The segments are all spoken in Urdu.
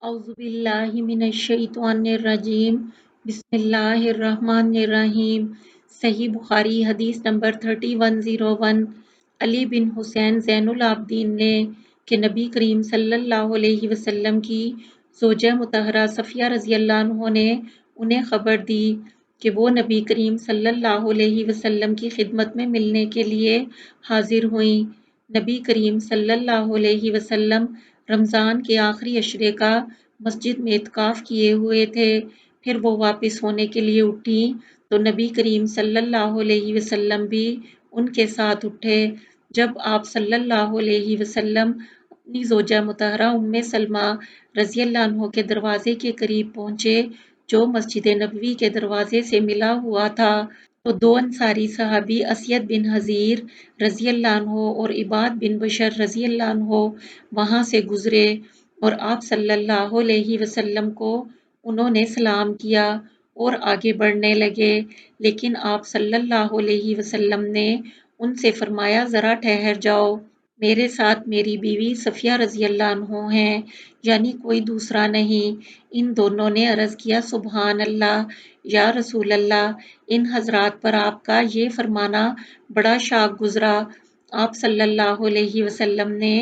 اعوذ باللہ من الشیطان الرجیم بسم اللہ الرحمن الرحیم۔ صحیح بخاری حدیث نمبر 3101۔ علی بن حسین زین العابدین نے کہ نبی کریم صلی اللہ علیہ وسلم کی زوجہ مطہرہ صفیہ رضی اللہ عنہ نے انہیں خبر دی کہ وہ نبی کریم صلی اللہ علیہ وسلم کی خدمت میں ملنے کے لیے حاضر ہوئیں۔ نبی کریم صلی اللہ علیہ وسلم رمضان کے آخری عشرے کا مسجد میں اعتکاف کیے ہوئے تھے۔ پھر وہ واپس ہونے کے لیے اٹھیں تو نبی کریم صلی اللہ علیہ وسلم بھی ان کے ساتھ اٹھے۔ جب آپ صلی اللہ علیہ وسلم اپنی زوجہ مطہرہ ام سلمہ رضی اللہ عنہ کے دروازے کے قریب پہنچے جو مسجد نبوی کے دروازے سے ملا ہوا تھا، تو دو انصاری صحابی اسید بن حضیر رضی اللہ عنہ اور عباد بن بشر رضی اللہ عنہ وہاں سے گزرے اور آپ صلی اللہ علیہ وسلم کو انہوں نے سلام کیا اور آگے بڑھنے لگے، لیکن آپ صلی اللہ علیہ وسلم نے ان سے فرمایا ذرا ٹھہر جاؤ، میرے ساتھ میری بیوی صفیہ رضی اللہ عنہ ہیں، یعنی کوئی دوسرا نہیں۔ ان دونوں نے عرض کیا سبحان اللہ یا رسول اللہ، ان حضرات پر آپ کا یہ فرمانا بڑا شاق گزرا۔ آپ صلی اللہ علیہ وسلم نے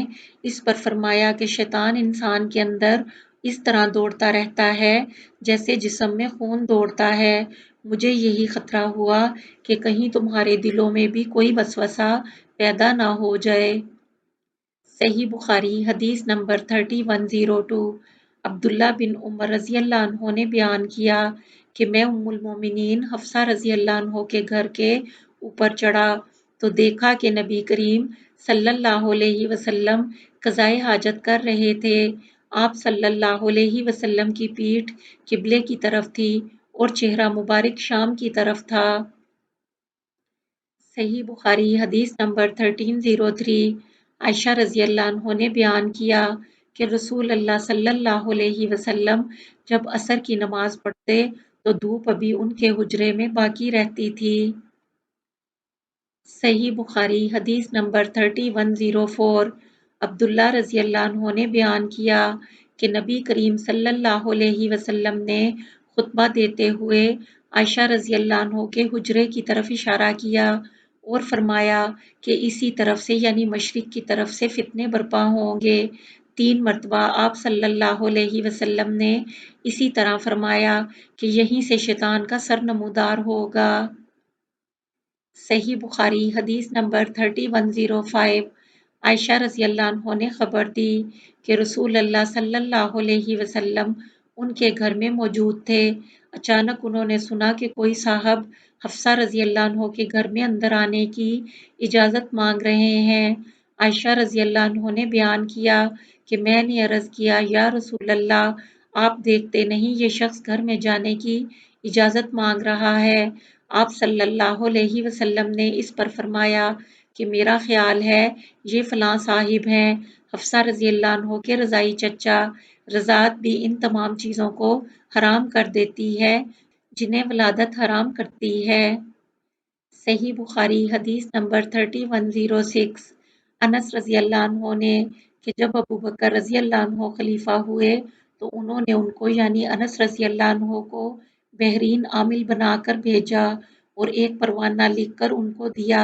اس پر فرمایا کہ شیطان انسان کے اندر اس طرح دوڑتا رہتا ہے جیسے جسم میں خون دوڑتا ہے، مجھے یہی خطرہ ہوا کہ کہیں تمہارے دلوں میں بھی کوئی وسوسہ پیدا نہ ہو جائے۔ صحیح بخاری حدیث نمبر 3102۔ عبداللہ بن عمر رضی اللہ عنہ نے بیان کیا کہ میں ام المومنین حفصہ رضی اللہ عنہ کے گھر کے اوپر چڑھا تو دیکھا کہ نبی کریم صلی اللہ علیہ وسلم قضائے حاجت کر رہے تھے۔ آپ صلی اللہ علیہ وسلم کی پیٹھ قبلے کی طرف تھی اور چہرہ مبارک شام کی طرف تھا۔ صحیح بخاری حدیث نمبر 1303۔ عائشہ رضی اللہ عنہ نے بیان کیا کہ رسول اللہ صلی اللہ علیہ وسلم جب عصر کی نماز پڑھتے تو دھوپ ابھی ان کے حجرے میں باقی رہتی تھی۔ صحیح بخاری حدیث نمبر 3104۔ عبداللہ رضی اللہ عنہ نے بیان کیا کہ نبی کریم صلی اللہ علیہ وسلم نے خطبہ دیتے ہوئے عائشہ رضی اللہ عنہ کے حجرے کی طرف اشارہ کیا اور فرمایا کہ اسی طرف سے یعنی مشرق کی طرف سے فتنے برپا ہوں گے۔ 3 مرتبہ آپ صلی اللہ علیہ وسلم نے اسی طرح فرمایا کہ یہیں سے شیطان کا سر نمودار ہوگا۔ صحیح بخاری حدیث نمبر 3105۔ عائشہ رضی اللہ عنہ نے خبر دی کہ رسول اللہ صلی اللہ علیہ وسلم ان کے گھر میں موجود تھے۔ اچانک انہوں نے سنا کہ کوئی صاحب حفصہ رضی اللہ عنہ کے گھر میں اندر آنے کی اجازت مانگ رہے ہیں۔ عائشہ رضی اللہ عنہ نے بیان کیا کہ میں نے عرض کیا یا رسول اللہ، آپ دیکھتے نہیں یہ شخص گھر میں جانے کی اجازت مانگ رہا ہے؟ آپ صلی اللہ علیہ وسلم نے اس پر فرمایا کہ میرا خیال ہے یہ فلاں صاحب ہیں۔ حفصہ رضی اللہ عنہ کے رضاعی چچا، رضاعت بھی ان تمام چیزوں کو حرام کر دیتی ہے جنہیں ولادت حرام کرتی ہے۔ صحیح بخاری حدیث نمبر 3106۔ انس رضی اللہ عنہ نے کہ جب ابوبکر رضی اللہ عنہ خلیفہ ہوئے تو انہوں نے ان کو یعنی انس رضی اللہ عنہ کو بحرین عامل بنا کر بھیجا اور ایک پروانہ لکھ کر ان کو دیا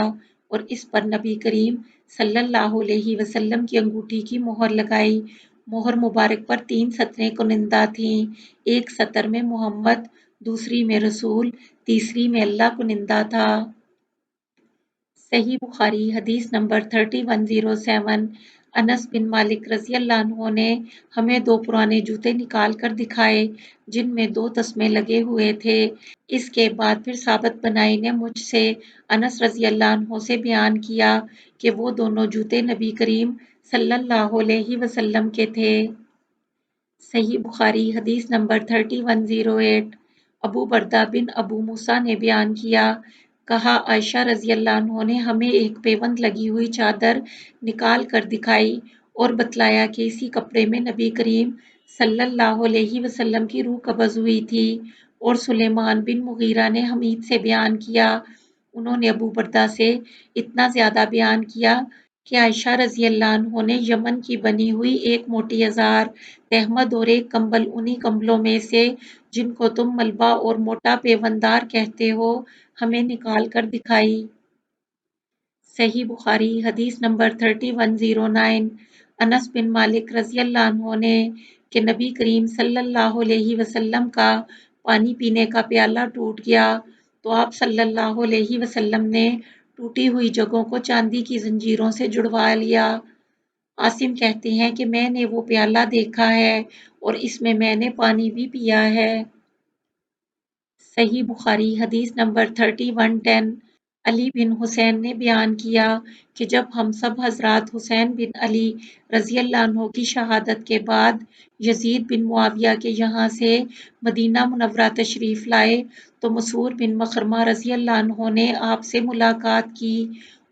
اور اس پر نبی کریم صلی اللہ علیہ وسلم کی انگوٹھی کی مہر لگائی۔ مہر مبارک پر 3 سطریں کنندہ تھیں، ایک سطر میں محمد، دوسری میں رسول، تیسری میں اللہ کنندہ تھا۔ صحیح بخاری حدیث نمبر 3107۔ انس بن مالک رضی اللہ عنہ نے ہمیں 2 پرانے جوتے نکال کر دکھائے جن میں 2 تسمے لگے ہوئے تھے۔ اس کے بعد پھر ثابت بنائی نے مجھ سے انس رضی اللہ عنہ سے بیان کیا کہ وہ دونوں جوتے نبی کریم صلی اللہ علیہ وسلم کے تھے۔ صحیح بخاری حدیث نمبر 3108۔ ابو بردہ بن ابو موسیٰ نے بیان کیا، کہا عائشہ رضی اللہ عنہ نے ہمیں ایک پیوند لگی ہوئی چادر نکال کر دکھائی اور بتلایا کہ اسی کپڑے میں نبی کریم صلی اللہ علیہ وسلم کی روح قبض ہوئی تھی۔ اور سلیمان بن مغیرہ نے حمید سے بیان کیا، انہوں نے ابو بردہ سے اتنا زیادہ بیان کیا کہ عائشہ رضی اللہ عنہ نے یمن کی بنی ہوئی ایک موٹی ازار، تہمد اور ایک کمبل انہی کمبلوں میں سے جن کو تم ملبہ اور موٹا پیوندار کہتے ہو ہمیں نکال کر دکھائی۔ صحیح بخاری حدیث نمبر 3109۔ انس بن مالک رضی اللہ عنہ نے کہ نبی کریم صلی اللہ علیہ وسلم کا پانی پینے کا پیالہ ٹوٹ گیا تو آپ صلی اللہ علیہ وسلم نے ٹوٹی ہوئی جگہوں کو چاندی کی زنجیروں سے جڑوا لیا۔ عاصم کہتے ہیں کہ میں نے وہ پیالہ دیکھا ہے اور اس میں نے پانی بھی پیا ہے۔ صحیح بخاری حدیث نمبر 3110۔ علی بن حسین نے بیان کیا کہ جب ہم سب حضرات حسین بن علی رضی اللہ عنہ کی شہادت کے بعد یزید بن معاویہ کے یہاں سے مدینہ منورہ تشریف لائے تو مسعور بن مخرمہ رضی اللہ عنہ نے آپ سے ملاقات کی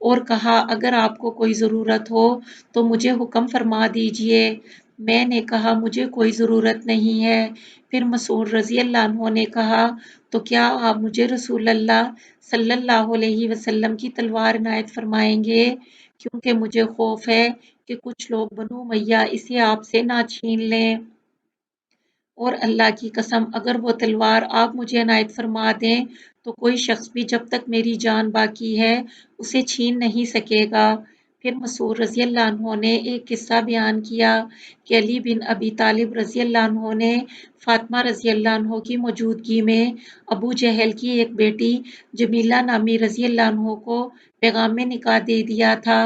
اور کہا اگر آپ کو کوئی ضرورت ہو تو مجھے حکم فرما دیجئے۔ میں نے کہا مجھے کوئی ضرورت نہیں ہے۔ پھر مسعود رضی اللہ عنہ نے کہا تو کیا آپ مجھے رسول اللہ صلی اللہ علیہ وسلم کی تلوار عنایت فرمائیں گے کیونکہ مجھے خوف ہے کہ کچھ لوگ بنو امیہ اسے آپ سے نہ چھین لیں، اور اللہ کی قسم اگر وہ تلوار آپ مجھے عنایت فرما دیں تو کوئی شخص بھی جب تک میری جان باقی ہے اسے چھین نہیں سکے گا۔ پھر مسعود رضی اللہ عنہ نے ایک قصہ بیان کیا کہ علی بن ابی طالب رضی اللہ عنہ نے فاطمہ رضی اللہ عنہ کی موجودگی میں ابو جہل کی ایک بیٹی جمیلہ نامی رضی اللہ عنہ کو پیغام نکاح دے دیا تھا۔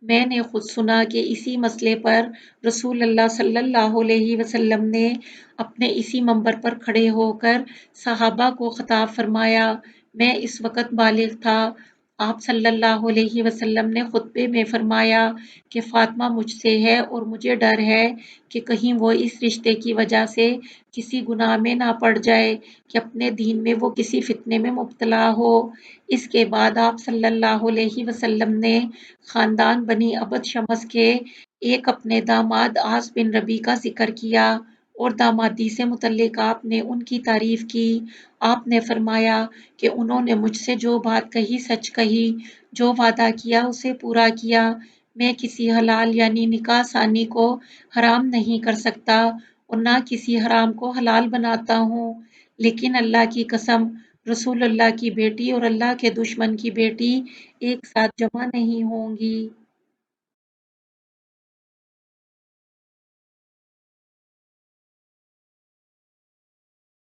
میں نے خود سنا کہ اسی مسئلے پر رسول اللہ صلی اللہ علیہ وسلم نے اپنے اسی منبر پر کھڑے ہو کر صحابہ کو خطاب فرمایا۔ میں اس وقت بالغ تھا۔ آپ صلی اللہ علیہ وسلم نے خطبے میں فرمایا کہ فاطمہ مجھ سے ہے اور مجھے ڈر ہے کہ کہیں وہ اس رشتے کی وجہ سے کسی گناہ میں نہ پڑ جائے کہ اپنے دین میں وہ کسی فتنے میں مبتلا ہو۔ اس کے بعد آپ صلی اللہ علیہ وسلم نے خاندان بنی عبد شمس کے ایک اپنے داماد عاص بن ربیع کا ذکر کیا اور دامادی سے متعلق آپ نے ان کی تعریف کی۔ آپ نے فرمایا کہ انہوں نے مجھ سے جو بات کہی سچ کہی، جو وعدہ کیا اسے پورا کیا۔ میں کسی حلال یعنی نکاح ثانی کو حرام نہیں کر سکتا اور نہ کسی حرام کو حلال بناتا ہوں، لیکن اللہ کی قسم رسول اللہ کی بیٹی اور اللہ کے دشمن کی بیٹی ایک ساتھ جمع نہیں ہوں گی۔